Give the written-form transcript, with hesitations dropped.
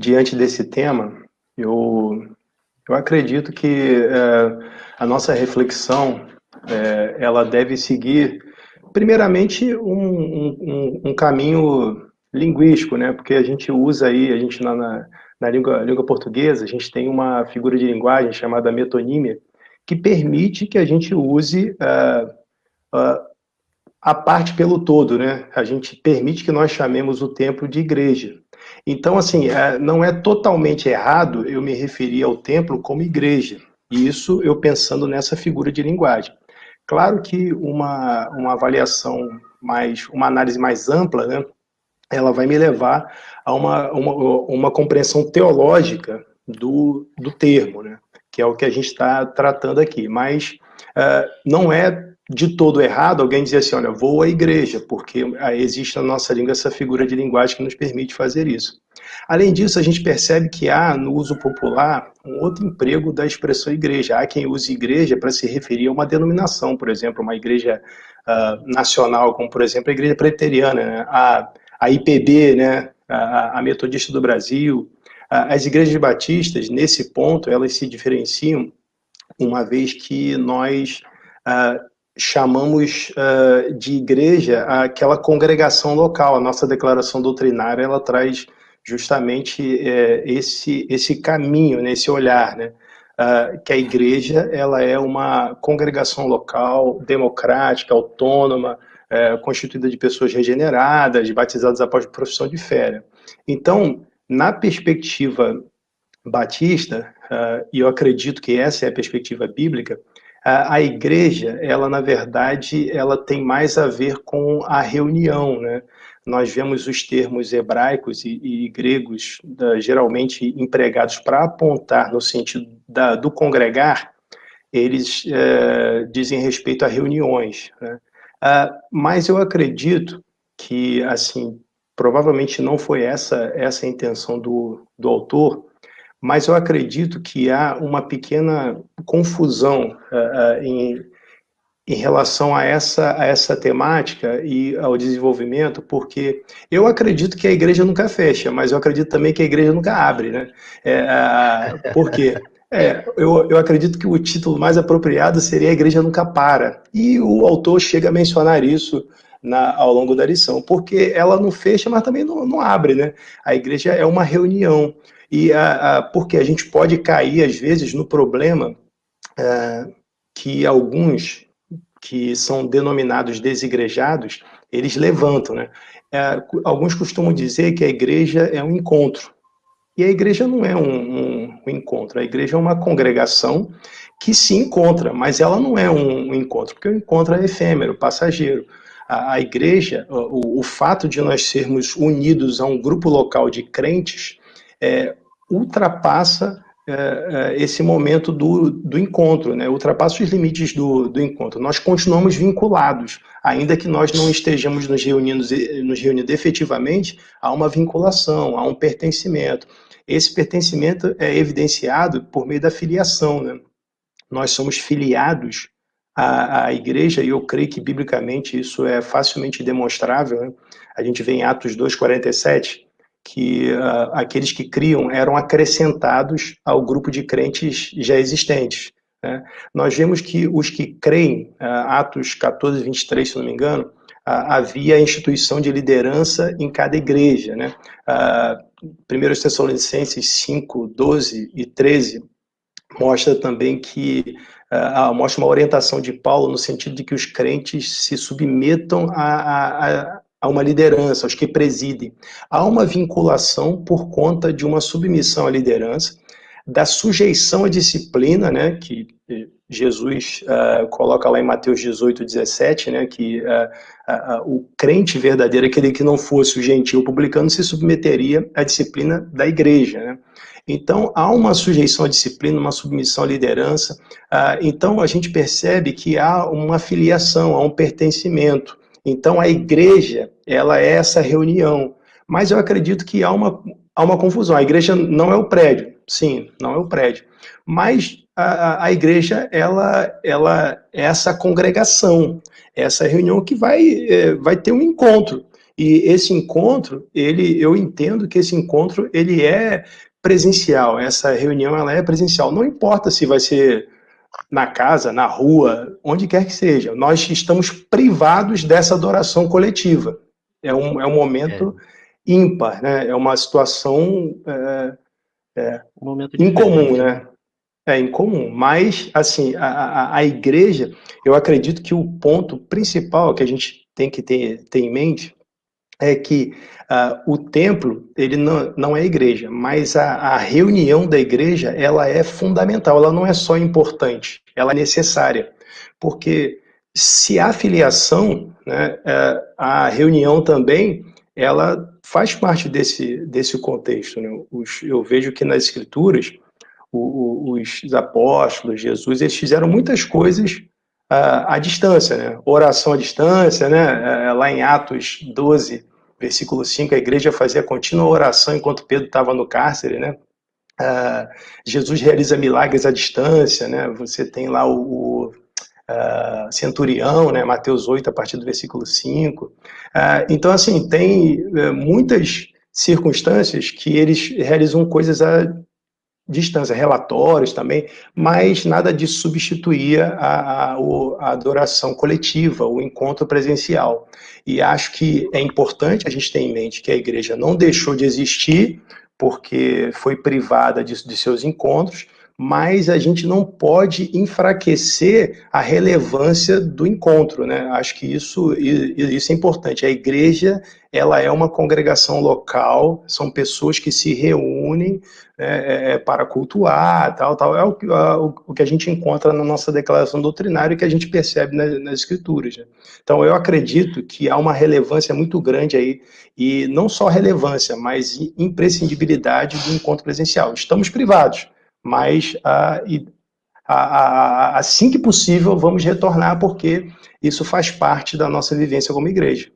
diante desse tema, eu acredito que a nossa reflexão ela deve seguir, primeiramente, um caminho linguístico, né? Porque a gente usa aí, a gente na língua portuguesa, a gente tem uma figura de linguagem chamada metonímia, que permite que a gente use a parte pelo todo, né? A gente permite que nós chamemos o templo de igreja. Então, assim, não é totalmente errado eu me referir ao templo como igreja. E isso eu pensando nessa figura de linguagem. Claro que uma avaliação uma análise mais ampla, né? Ela vai me levar a uma compreensão teológica do termo, né? Que é o que a gente está tratando aqui. Mas não é de todo errado alguém dizer assim, olha, vou à igreja, porque existe na nossa língua essa figura de linguagem que nos permite fazer isso. Além disso, a gente percebe que há, no uso popular, um outro emprego da expressão igreja. Há quem use igreja para se referir a uma denominação, por exemplo, uma igreja nacional, como, por exemplo, a igreja presbiteriana, né? A IPB, né? A Metodista do Brasil. As igrejas batistas, nesse ponto, elas se diferenciam, uma vez que nós chamamos de igreja aquela congregação local. A nossa declaração doutrinária, ela traz justamente esse caminho, né, esse olhar, né, que a igreja ela é uma congregação local, democrática, autônoma, constituída de pessoas regeneradas, batizadas após profissão de fé. Né? Então, na perspectiva batista, e eu acredito que essa é a perspectiva bíblica, a igreja, ela na verdade, ela tem mais a ver com a reunião, né? Nós vemos os termos hebraicos e gregos geralmente empregados para apontar no sentido do congregar, eles dizem respeito a reuniões, né? Mas eu acredito que, assim, provavelmente não foi essa a intenção do autor, mas eu acredito que há uma pequena confusão em relação a essa temática e ao desenvolvimento, porque eu acredito que a igreja nunca fecha, mas eu acredito também que a igreja nunca abre, né? Por quê? Eu acredito que o título mais apropriado seria A Igreja Nunca Para, e o autor chega a mencionar isso ao longo da lição, porque ela não fecha, mas também não abre, né? A igreja é uma reunião, e porque a gente pode cair, às vezes, no problema que alguns que são denominados desigrejados, eles levantam, né? Alguns costumam dizer que a igreja é um encontro, e a igreja não é um encontro, a igreja é uma congregação que se encontra, mas ela não é um encontro, porque o encontro é efêmero, passageiro. A igreja, o fato de nós sermos unidos a um grupo local de crentes, ultrapassa esse momento do encontro, né? Ultrapassa os limites do encontro. Nós continuamos vinculados, ainda que nós não estejamos nos reunindo efetivamente, há uma vinculação, há um pertencimento. Esse pertencimento é evidenciado por meio da filiação, né? Nós somos filiados à igreja, e eu creio que biblicamente isso é facilmente demonstrável, né? A gente vê em Atos 2:47, que aqueles que criam eram acrescentados ao grupo de crentes já existentes, né? Nós vemos que os que creem, Atos 14:23, se não me engano, havia a instituição de liderança em cada igreja, né? 1 Tessalonicenses 5:12 e 13 mostra também que mostra uma orientação de Paulo no sentido de que os crentes se submetam a uma liderança, aos que presidem. Há uma vinculação por conta de uma submissão à liderança, da sujeição à disciplina, né, que Jesus coloca lá em Mateus 18:17, né, que o crente verdadeiro, aquele que não fosse o gentil publicano, se submeteria à disciplina da igreja, né? Então, há uma sujeição à disciplina, uma submissão à liderança. Então, a gente percebe que há uma filiação, há um pertencimento. Então, a igreja, ela é essa reunião. Mas eu acredito que há uma confusão. A igreja não é o prédio. Sim, não é o prédio. Mas a igreja, ela é essa congregação, essa reunião que vai ter um encontro. E esse encontro, eu entendo que esse encontro, ele é presencial, essa reunião, ela é presencial. Não importa se vai ser na casa, na rua, onde quer que seja, nós estamos privados dessa adoração coletiva. É um É momento ímpar, né? É uma situação um momento incomum, diferente, né? né? É incomum, mas, assim, a igreja, eu acredito que o ponto principal que a gente tem que ter em mente é que o templo, ele não é igreja, mas a reunião da igreja, ela é fundamental, ela não é só importante, ela é necessária, porque se há filiação, né, a reunião também, ela faz parte desse contexto, né? Eu vejo que nas escrituras, os apóstolos, Jesus, eles fizeram muitas coisas à distância, né? Oração à distância, né? Lá em Atos 12, versículo 5, a igreja fazia contínua oração enquanto Pedro estava no cárcere, né? Jesus realiza milagres à distância, né? Você tem lá o centurião, né? Mateus 8, a partir do versículo 5. Então, assim, tem muitas circunstâncias que eles realizam coisas à distância, relatórios também, mas nada disso substituía a adoração coletiva, o encontro presencial. E acho que é importante a gente ter em mente que a igreja não deixou de existir porque foi privada de seus encontros, mas a gente não pode enfraquecer a relevância do encontro, né? Acho que isso é importante. A igreja, ela é uma congregação local, são pessoas que se reúnem para cultuar, tal, é o que a gente encontra na nossa declaração doutrinária e que a gente percebe nas escrituras. Né? Então, eu acredito que há uma relevância muito grande aí, e não só relevância, mas imprescindibilidade do encontro presencial. Estamos privados, mas assim que possível vamos retornar, porque isso faz parte da nossa vivência como igreja.